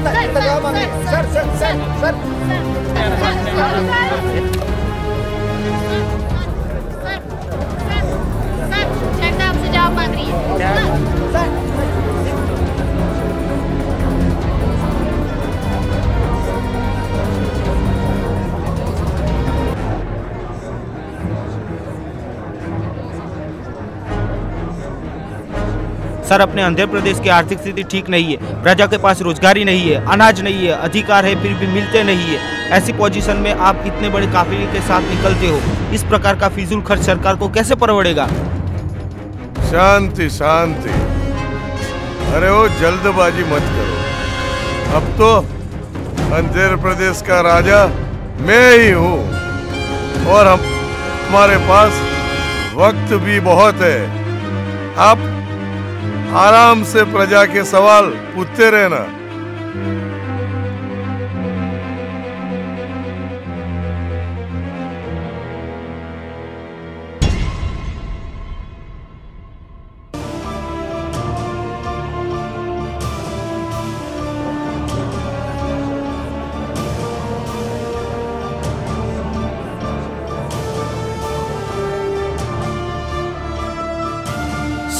जवाब मांगे। Sir sir sir sir झंडा आपसे जवाब मांग रही है। सर, अपने आंध्र प्रदेश की आर्थिक स्थिति ठीक नहीं है, प्रजा के पास रोजगारी नहीं है, अनाज नहीं है, अधिकार है फिर भी मिलते नहीं है। ऐसी पोजीशन में आप इतने बड़े काफिले के साथ निकलते हो, इस प्रकार का फिजूल खर्च सरकार को कैसे परवड़ेगा? शांति शांति, अरे वो जल्दबाजी मत करो। अब तो आंध्र प्रदेश का राजा मैं ही हूँ और हमारे पास वक्त भी बहुत है। आप आराम से प्रजा के सवाल पूछते रहना।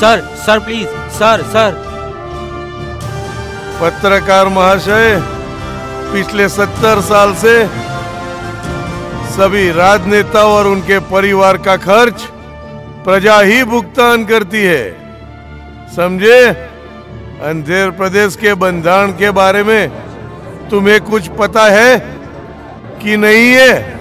Sir sir please, sir sir. पत्रकार महाशय, पिछले 70 साल से सभी राजनेता और उनके परिवार का खर्च प्रजा ही भुगतान करती है, समझे? आंध्र प्रदेश के बंधारण के बारे में तुम्हें कुछ पता है कि नहीं है?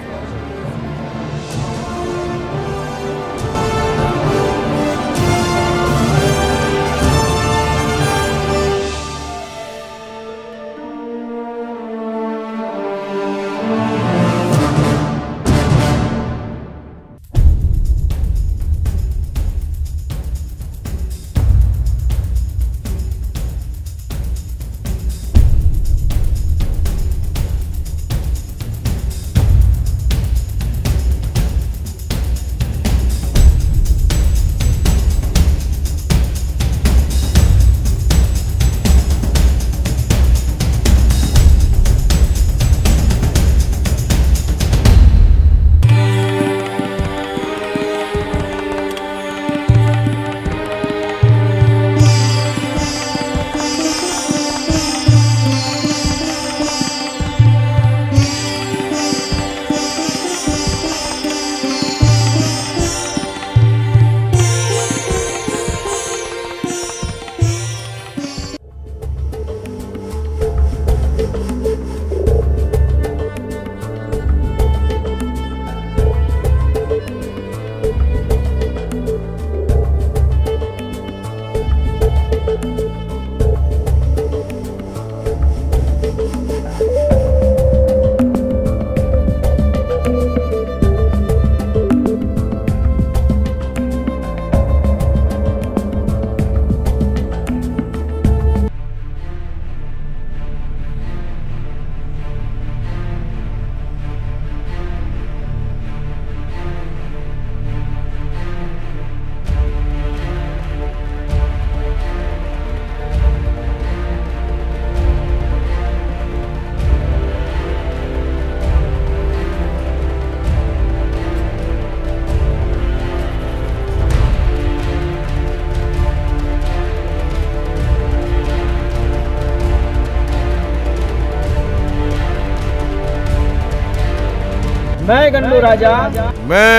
मैं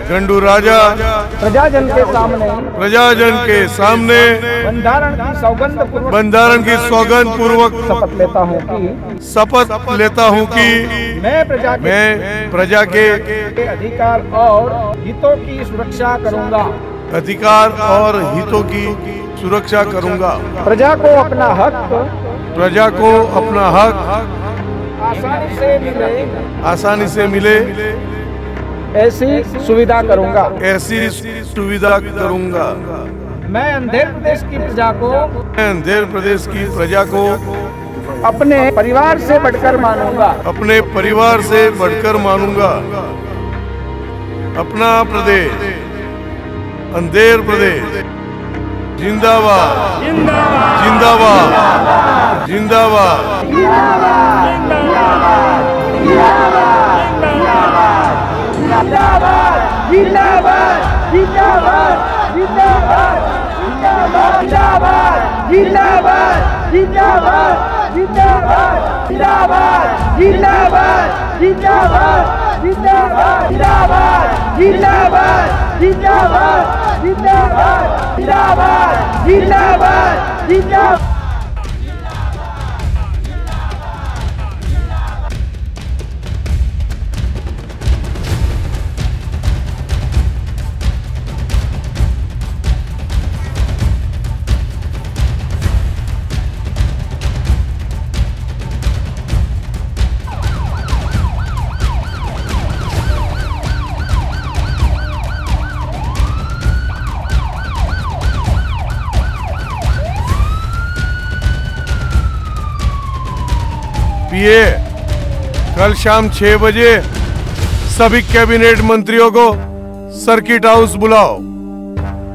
गंडू राजा प्रजाजन के सामने बंधारण की सौगंध पूर्वक शपथ लेता हूँ कि मैं प्रजा के अधिकार और हितों की सुरक्षा करूँगा। प्रजा को अपना हक आसानी से मिले ऐसी सुविधा करूंगा। मैं आंध्र प्रदेश की प्रजा को अपने परिवार से बढ़कर मानूंगा। अपना प्रदेश आंध्र प्रदेश जिंदाबाद जिंदाबाद। जिंदाबाद। पिए, कल शाम 6 बजे सभी कैबिनेट मंत्रियों को सर्किट हाउस बुलाओ।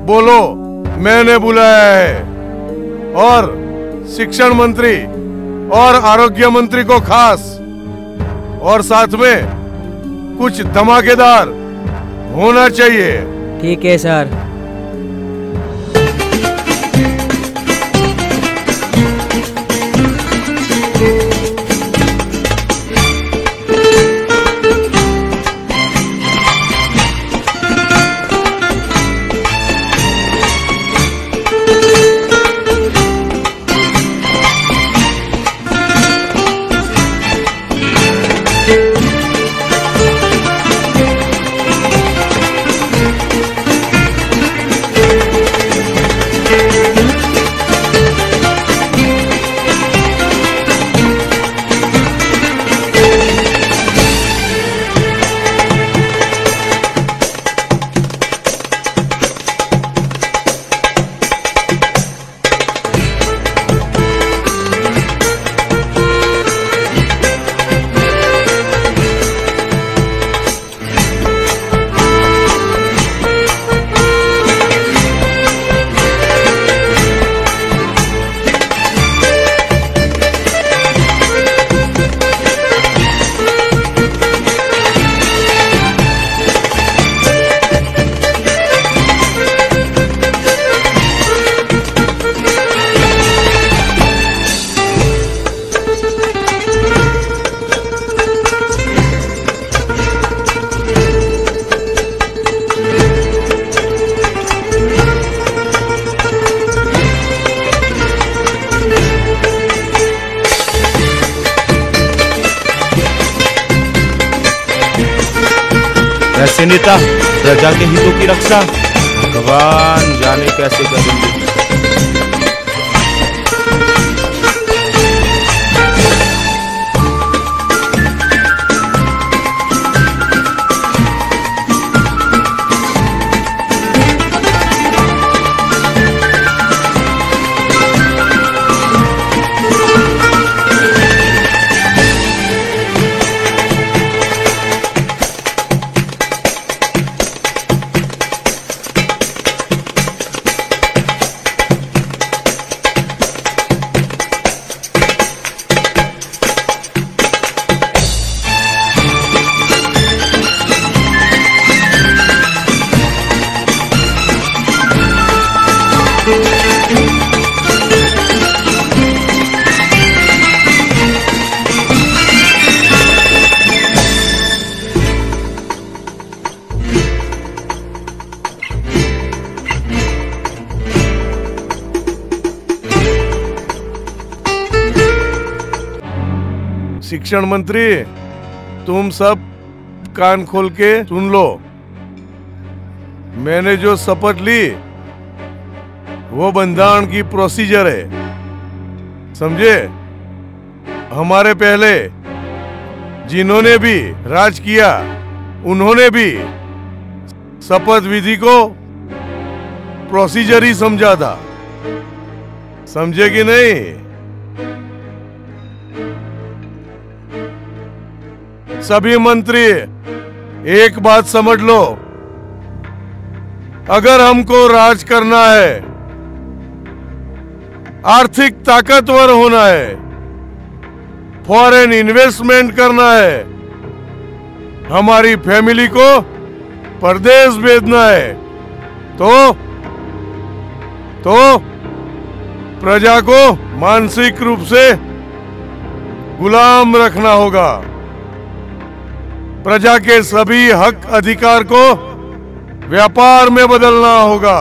बोलो मैंने बुलाया है। और शिक्षण मंत्री और आरोग्य मंत्री को खास, और साथ में कुछ धमाकेदार होना चाहिए। ठीक है सर। ऐसे नेता प्रजा के हितों की रक्षा भगवान जाने कैसे करेंगे। शिक्षण मंत्री, तुम सब कान खोल के सुन लो। मैंने जो शपथ ली वो बंधारण की प्रोसीजर है, समझे? हमारे पहले जिन्होंने भी राज किया उन्होंने भी शपथ विधि को प्रोसीजर ही समझा था, समझे कि नहीं? सभी मंत्री एक बात समझ लो, अगर हमको राज करना है आर्थिक ताकतवर होना है, फॉरेन इन्वेस्टमेंट करना है, हमारी फैमिली को परदेश भेजना है, तो प्रजा को मानसिक रूप से गुलाम रखना होगा। प्रजा के सभी हक अधिकार को व्यापार में बदलना होगा,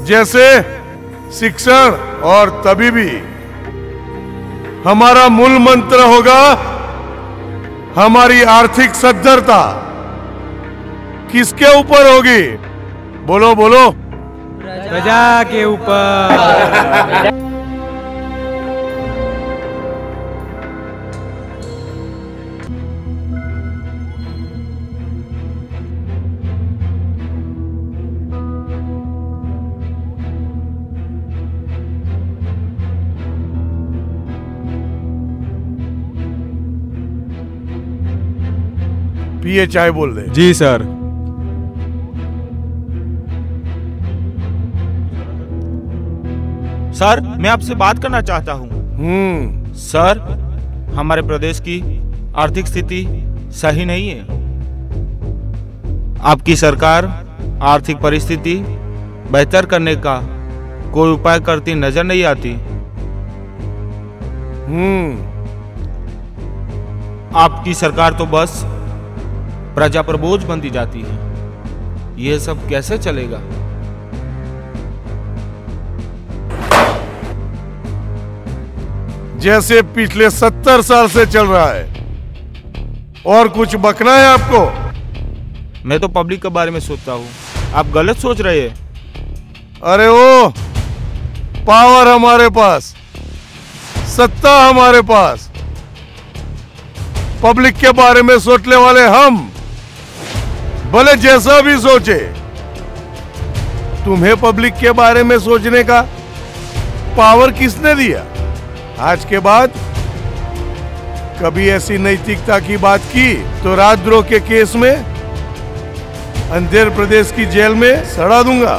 जैसे शिक्षण और तबीबी। हमारा मूल मंत्र होगा हमारी आर्थिक सद्धरता। किसके ऊपर होगी? बोलो बोलो। प्रजा के ऊपर। पिए चाय बोल दे। जी सर। सर, मैं आपसे बात करना चाहता हूँ। सर, हमारे प्रदेश की आर्थिक स्थिति सही नहीं है। आपकी सरकार आर्थिक परिस्थिति बेहतर करने का कोई उपाय करती नजर नहीं आती। आपकी सरकार तो बस प्रजा पर बोझ बनती जाती है। यह सब कैसे चलेगा? जैसे पिछले 70 साल से चल रहा है। और कुछ बकना है आपको? मैं तो पब्लिक के बारे में सोचता हूँ, आप गलत सोच रहे हैं। अरे ओ, पावर हमारे पास, सत्ता हमारे पास, पब्लिक के बारे में सोचने वाले हम। भले जैसा भी सोचे, तुम्हें पब्लिक के बारे में सोचने का पावर किसने दिया? आज के बाद कभी ऐसी नैतिकता की बात की तो राजद्रोह के केस में आंध्र प्रदेश की जेल में सड़ा दूंगा।